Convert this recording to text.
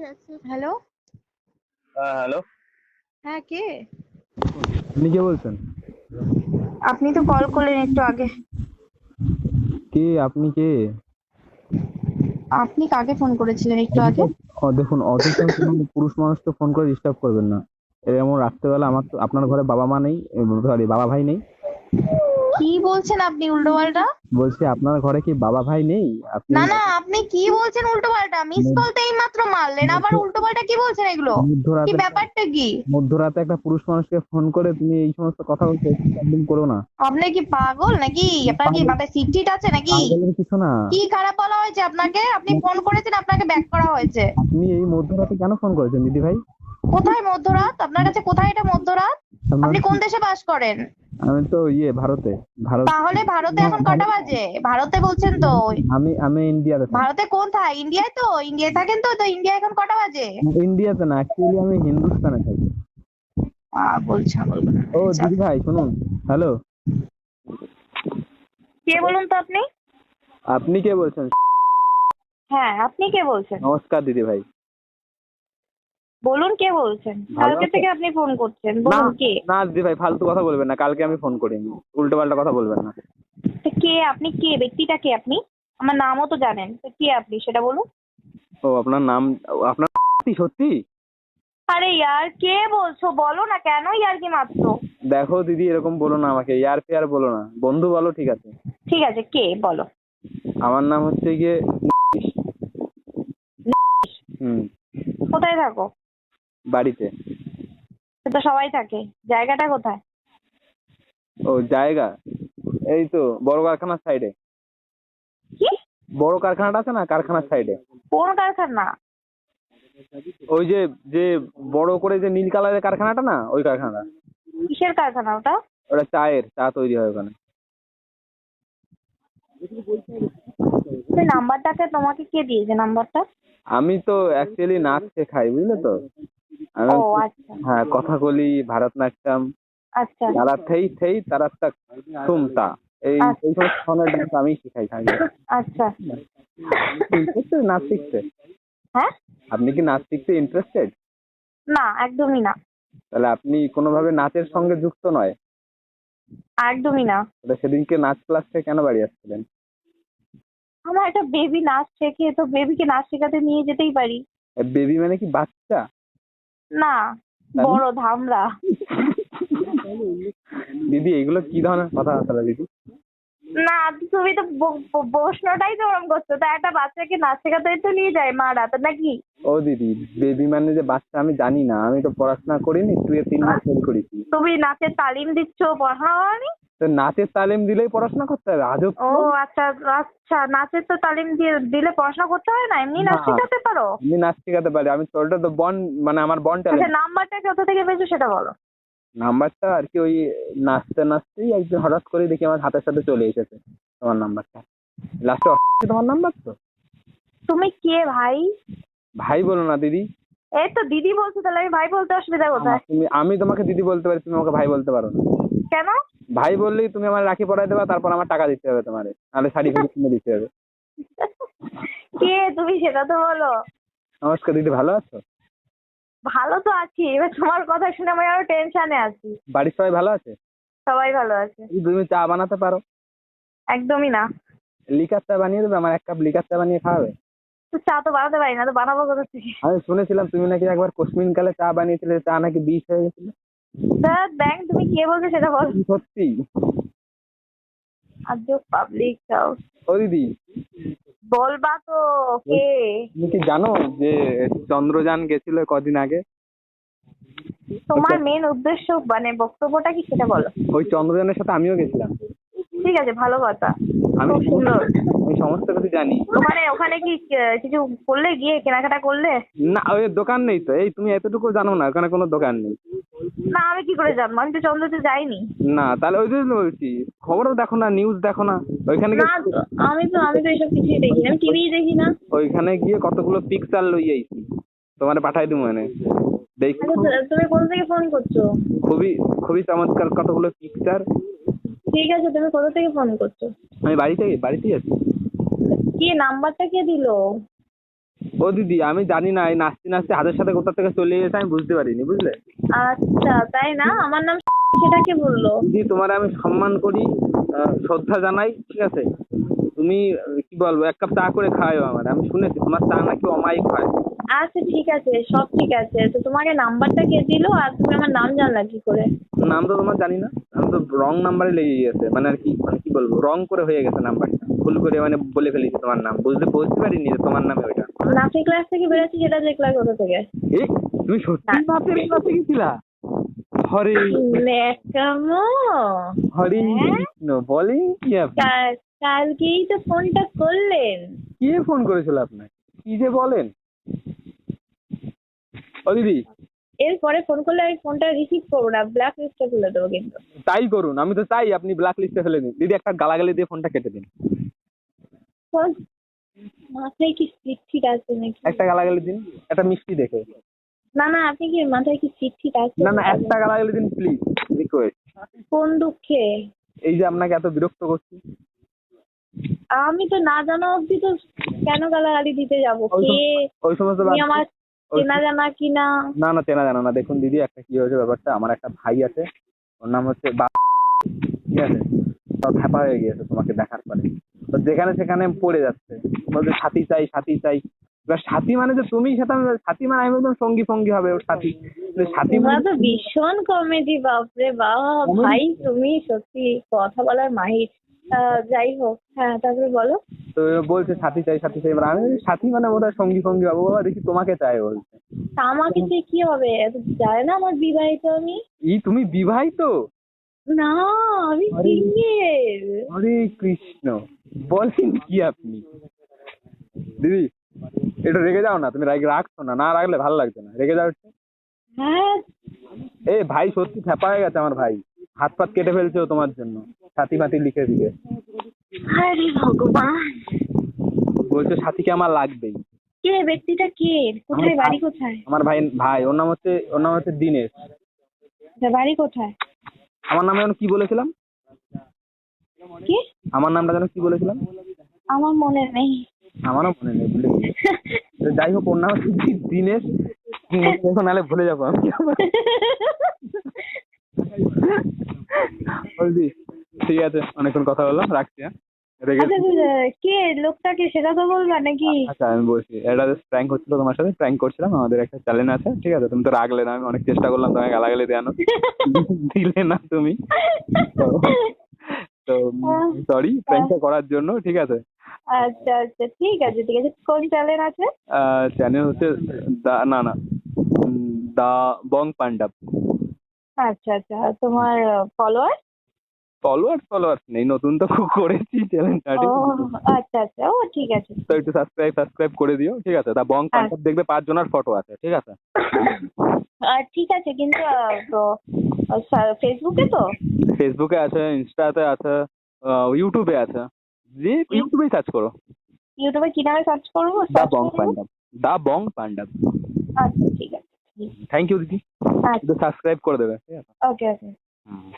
Hello. হ্যাঁ, hello. হ্যাঁ, কে? আপনি কে বলছেন? আপনি তো কল করলেন একটু আগে। কে? আপনি কে? আপনি কাকে ফোন করেছিলেন একটু আগে? দেখুন, অযথা কোনো পুরুষ মানুষকে ফোন করে ডিস্টার্ব করবেন না। এমন রাত্রেবেলা আপনার ঘরে বাবা মা নেই, সরি বাবা ভাই নেই? কি বলছেন আপনি উল্টোপাল্টা? বলছি আপনার ঘরে কি বাবা ভাই নেই? আপনি না না, আপনি কি বলছেন উল্টোপাল্টা? মিস কল তো এইমাত্র মারলেন, আবার মধ্য- উল্টোপাল্টা কি বলছেন এগুলো? কি মধ্যরাতে ব্যাপারটা কি? মধ্যরাতে একটা পুরুষ মানুষকে ফোন করে তুমি এই সমস্ত কথা বলছো, একদম করো না। আপনি কি পাগল নাকি? আপনার কি পাগল মাথায় সিট আছে নাকি? পাগলের কিছু না। কি খারাপ বলা হয়েছে আপনাকে? আপনি ফোন করেছেন, আপনাকে ব্যাক করা হয়েছে। আপনি এই মধ্যরাতে কেন ফোন করেছেন দিদি ভাই? কোথায় মধ্যরাত? আপনার কাছে কোথায় এটা মধ্যরাত? আপনার আপনি কোন দেশে বাস করেন? আমি তো ভারতে। ভারত। তাহলে ভারতে না, এখন কটা বাজে? ভারতে বলছেন তো? আমি আমি ইন্ডিয়াতে থাকি। ভারতে কোথায়? ইন্ডিয়ায় তো? ইন্ডিয়ায় থাকেন তো? তো ইন্ডিয়া এখন কটা বাজে? ইন্ডিয়াতে না, অ্যাকচুয়ালি আমি হিন্দুস্তানে থাকি। বলছি বলবো না। ও দিদি ভাই শুনুন। হ্যালো। কে বলুন তো আপনি? আপনি কে বলছেন? হ্যাঁ, আপনি কে বলছেন? নমস্কার দিদি ভাই। বলুন কে বলছেন? ভালো কালকে আছো? থেকে আপনি ফোন করছেন, না বলুন কে? না দিদি ভাই, ফালতু কথা বলবেন না, কালকে আমি ফোন করিনি। উল্টো পাল্টা কথা বলবেন না। তো কে আপনি? কে ব্যক্তিটা কে আপনি? আমার নামও তো জানেন, তো কে আপনি সেটা বলুন। ও আপনার নাম, আপনার সত্যি সত্যি? আরে ইয়ার, কে বলছো বলো না, কেন ইয়ার কি মারছো? দেখো দিদি, এরকম বলো না আমাকে, ইয়ার ফেয়ার বলো না, বন্ধু বলো, ঠিক আছে? ঠিক আছে, কে বলো? আমার নাম হচ্ছে গিয়ে হুম। কোথায় থাকো? বাড়িতে। সে তো সবাই থাকে। জায়গাটা কোথায়? ও জায়গা, এই তো বড় কারখানার সাইডে। কি? বড় কারখানাটা আছে না, কারখানার সাইডে। কোন কারখানা? ওই যে যে বড় করে যে নীল কালারের কারখানাটা না, ওই কারখানাটা। কিসের কারখানা ওটা? ওটা চা তৈরি হয় ওখানে। ওই নাম্বারটাকে তোমাকে কে দিয়েছে নাম্বারটা? আমি তো অ্যাকচুয়ালি নাচ শেখাই, বুঝলে তো। আমি ও হচ্ছে- আচ্ছা হ্যাঁ, কথাকলি, ভারতনাট্যম, আচ্ছা তারা থেই থেই তারা তাক তুমতা, এই এই আচ্ছা সমস্ত ধরনের ডান্স আমি শিখাই থাকি। আচ্ছা। ইন্টারেস্টেড নাচ শিখতে? হ্যাঁ? আপনি কি নাচ শিখতে ইন্টারেস্টেড? না, একদমই না। তাহলে আপনি কোনোভাবে নাচের সঙ্গে যুক্ত নয়? একদমই না। তাহলে সেদিনকে নাচ ক্লাস থেকে কেন বাড়ি আসছিলেন? আমার একটা বেবি নাচ শেখে, তো বেবিকে নাচ শেখাতে নিয়ে যেতেই পারি। বেবি মানে কি বাচ্চা? না, তাহলে? বড় ধামড়া। দিদি এগুলো কি ধরনের কথাবার্তা দিদি? না, তুমি তো প্রশ্নটাই তো ওরকম করছো, তা একটা বাচ্চাকে নাচ শেখাতে তো নিয়ে যায় মারা, তো নাকি? ও দিদি, বেবি মানে যে বাচ্চা আমি জানি না, আমি তো পড়াশোনা করিনি, 3 মাস ফেল করেছি। তুমি নাচের তালিম দিচ্ছ, পড়াশোনা করনি? তো নাচের তালিম দিলেই পড়াশোনা করতে হবে? আজব ও তো। আচ্ছা আচ্ছা, নাচের তো তালিম দিলে পড়াশোনা করতে হয় না, এমনি না, নাচ শেখাতে পারো? আমি নাচ শেখাতে পারি, আমি ওটা তো মানে আমার আচ্ছা, ট্যালেন্ট। নাম্বারটা কোথা থেকে পেয়েছো সেটা বলো। নাম্বারটা আর কি ওই নাচতে নাচতেই একদিন হঠাৎ করে দেখি আমার হাতের সাথে চলে এসেছে তোমার নাম্বারটা। লাস্টে তোমার নাম্বার তো। তুমি কে ভাই? ভাই বলো না দিদি। এই তো দিদি বলছো, তাহলে আমি ভাই বলতে অসুবিধা কোথায়? আমি তোমাকে দিদি বলতে পারি, তুমি আমাকে ভাই বলতে পারো না? কেন? ভাই বললেই তুমি আমার রাখি পরাই দেবা, তারপর আমার টাকা দিতে হবে তোমারে, নাহলে শাড়ি ফাড়ি কিনে দিতে হবে। কে তুমি সেটা তো বলো। নমস্কার দিদি, ভালো আছো? ভালো তো আছি, এবার তোমার কথা শুনে আমি আরো টেনশনে আছি। বাড়ির সবাই ভালো আছে? সবাই ভালো আছে। তুমি চা বানাতে পারো? একদমই না। লিকার চা বানিয়ে দেবে, আমার 1 কাপ লিকার চা বানিয়ে খাওয়াবে? তো চা তো বানাতে পারি না, তো বানাবো কোথা থেকে? আমি শুনেছিলাম তুমি নাকি একবার কোশমিন কালে চা বানিয়েছিলে, চা নাকি বিষ হয়ে গেছিল। স্যার ব্যাংক, তুমি কে বলছো সেটা বল। সত্যি? আজ পাবলিক চাও ও দিদি, বলবা তো কে? তুমি কি জানো যে চন্দ্রযান গেছিল কদিন আগে? তোমার মেন উদ্দেশ্য মানে বক্তব্যটা কি সেটা বলো। ওই চন্দ্রযানের সাথে আমিও গেছিলাম। ঠিক আছে, ভালো কথা। আমি খুব সুন্দর। আমি সমস্ত কিছু জানি। ওখানে ওখানে কি কিছু করলে, গিয়ে কেনাকাটা করলে? না, ওই দোকান নেই তো, এই তুমি এতটুকু জানো না, ওখানে কোনো দোকান নেই। না, আমি কি করে জানবো? আমি তো চন্দ্রতে যাইনি। না, তাহলে ওই জন্য বলছি, খবরও দেখো না, নিউজ দেখো না? ওইখানে না, গিয়ে আমি তো এইসব কিছুই দেখি না, আমি টিভিই দেখি না। ওইখানে গিয়ে কতগুলো পিকচার লই আইছি, তোমারে পাঠাই দিবো মানে দেখো। আচ্ছা, তুমি কোথা থেকে ফোন করছো? খুবই খুবই চমৎকার কতগুলো পিকচার। ঠিক আছে, তুমি কোথা থেকে ফোন করছো? আমি বাড়িতেই আছি। কে নাম্বারটা কে দিলো? ও দিদি আমি জানি না, এই নাচতে নাচতে হাতের সাথে কোথা থেকে চলে গেছে আমি বুঝতে পারিনি, বুঝলে? আচ্ছা তাই না, আমার নাম সেটা কে বললো? দিদি তোমার আমি সম্মান করি, শ্রদ্ধা জানাই, ঠিক আছে? তুমি কি বলবো, এক কাপ চা করে খাওয়াও আমার, আমি শুনেছি তোমার চা নাকি অমায়িক হয়। আচ্ছা ঠিক আছে, সব ঠিক আছে, তো তোমাকে নাম্বারটা কে দিলো আর তুমি আমার নাম জানলা কি করে? নাম তো তোমার জানি না, আমি তো রং নাম্বারে লেগে গেছে, মানে আর কি, মানে কি বলবো, রং করে হয়ে গেছে নাম্বারটা, ভুল করে মানে বলে ফেলেছি তোমার নাম, বুঝতে পারিনি যে তোমার নামে ওইটা। নাচের ক্লাস থেকে বেরোচ্ছি, সেটা দেখলা কোথা থেকে? এ তুমি সত্যি নাচের ক্লাসে গেছিলা? হরে ন্যাকামো। হরে হ্যাঁ? কৃষ্ণ, বলেন কি আপনি? কালকেই তো ফোনটা করলেন। কে ফোন করেছিল আপনাকে? কি যে বলেন ও দিদি। এরপরে ফোন করলে আমি ফোনটা রিসিভ করবো না, ব্ল্যাক লিস্টে তুলে দেবো কিন্তু। তাই করুন, আমি তো চাই আপনি ব্ল্যাক লিস্টে ফেলে দিন দিদি, একটা গালাগালি দিয়ে ফোনটা কেটে দিন। ফোন মাথায় কি সিট ঠিক আছে নাকি? একটা গালাগালি দিন, একটা মিষ্টি দেখে। না না, আপনি কি মাথায় কি সিট ঠিক আছে? না না, একটা গালাগালি দিন প্লিজ, রিকোয়েস্ট। কোন দুঃখে? এই যে আপনাকে এত বিরক্ত করছি। আমি তো না জানা অবধি তো কেন গালাগালি দিতে যাবো? কে ওই সমস্ত তুমি বাদ আমার দিন। ওই চেনা জানা কিনা? না না, চেনা জানা না। দেখুন দিদি, একটা কি হয়েছে ব্যাপারটা, আমার একটা ভাই আছে, ওর নাম হচ্ছে ঠিক আছে? সব হ্যাপা হয়ে গিয়েছে তোমাকে দেখার পরে, তো যেখানে সেখানে পড়ে যাচ্ছে, বলছে সাথী চাই সাথী চাই। এবার সাথী মানে যে তুমি, সেটা সাথী মানে আমি একদম সঙ্গী ফঙ্গি হবে ওর সাথী, কিন্তু সাথী তোমরা মানে তো ভীষণ কমেডি, বাপরে বাপ Comedy? ভাই, তুমি সত্যি কথা বলার মাহির। যাই হোক, হ্যাঁ তারপরে বলো। তো বলছে সাথী চাই সাথী চাই, এবার আমি বলি, সাথী মানে বোধহয় সঙ্গী ফঙ্গি হবে, বাবা দেখি তোমাকে চাই বলছে। তা আমাকে যে কি হবে, এত যায় না আমার বিবাহিত আমি। তুমি বিবাহিত? না, আমি আরে। সিঙ্গেল। হরে কৃষ্ণ, বলেন কি আপনি? দিদি একটু রেগে যাও না, তুমি রাখছো না, না রাখলে ভালো লাগছে না, রেগে যাও একটু। হ্যাঁ। এই ভাই সত্যি ফ্যাপা হয়ে গেছে আমার ভাই, হাত পাত কেটে ফেলছে ও তোমার জন্য, সাথী মাতি লিখে দিয়ে আরে ভগবান। বলছে সাথীকে আমার লাগবেই। কে ব্যক্তিটা, কে, কোথায়, বাড়ি কোথায়? আমার ভাই ওর নাম হচ্ছে দিনেশ। বাড়ি কোথায়? আমার নামে যেন কি বলেছিলাম, কি? আমার নামটা যেন কি বলেছিলাম? আমার মনে নেই। আমারও মনে নেই, ভুলে গেছি। তো যাই হোক, ওর নাম হচ্ছে দিনেশ। দেখো নাহলে ভুলে যাবো আমি। বলছি ঠিক আছে, অনেকক্ষণ কথা বললাম, রাখছি, হ্যাঁ রেগে। আচ্ছা কে লোকটাকে সেটা তো বলবা নাকি? আচ্ছা আমি বলছি, এটা প্র্যাঙ্ক হচ্ছিল তোমার সাথে, প্র্যাঙ্ক করছিলাম, আমাদের একটা চ্যালেঞ্জ আছে, ঠিক আছে? তুমি তো রাখলে না, আমি অনেক চেষ্টা করলাম তোমাকে গালাগালি দেওয়ানোর, দিলে না তুমি। তো সরি প্র্যাঙ্কটা করার জন্য, ঠিক আছে? আচ্ছা আচ্ছা, ঠিক আছে ঠিক আছে, কোন চ্যানেল আছে? চ্যানেল হচ্ছে না না, দা বং পান্ডাব। আচ্ছা আচ্ছা, আর তোমার ফলোয়ার? ফলোয়ার্স নেই, নতুন তো করেছি চ্যানেলটা, ও ঠিক আছে? আচ্ছা আচ্ছা, ও ঠিক আছে। তো একটু সাবস্ক্রাইব করে দিও, ঠিক আছে? দা বং পান্ডাব দেখবে 5 জনের ফটো আছে, ঠিক আছে? ঠিক আছে, কিন্তু তো ফেসবুকে তো? ফেসবুকে আছে, ইনস্টাতে আছে, ইউটিউবে আছে, যে ইউটিউবেই সার্চ করো, ইউটিউবে কি নামে সার্চ করবো? দা সার্চ বং করবো। পান্ডাব, দা বং পান্ডাব। আচ্ছা ঠিক আছে। থ্যাংক ইউ দিদি, আচ্ছা, সাবস্ক্রাইব করে দেবে, ঠিক আছে? ওকে ওকে। হুম।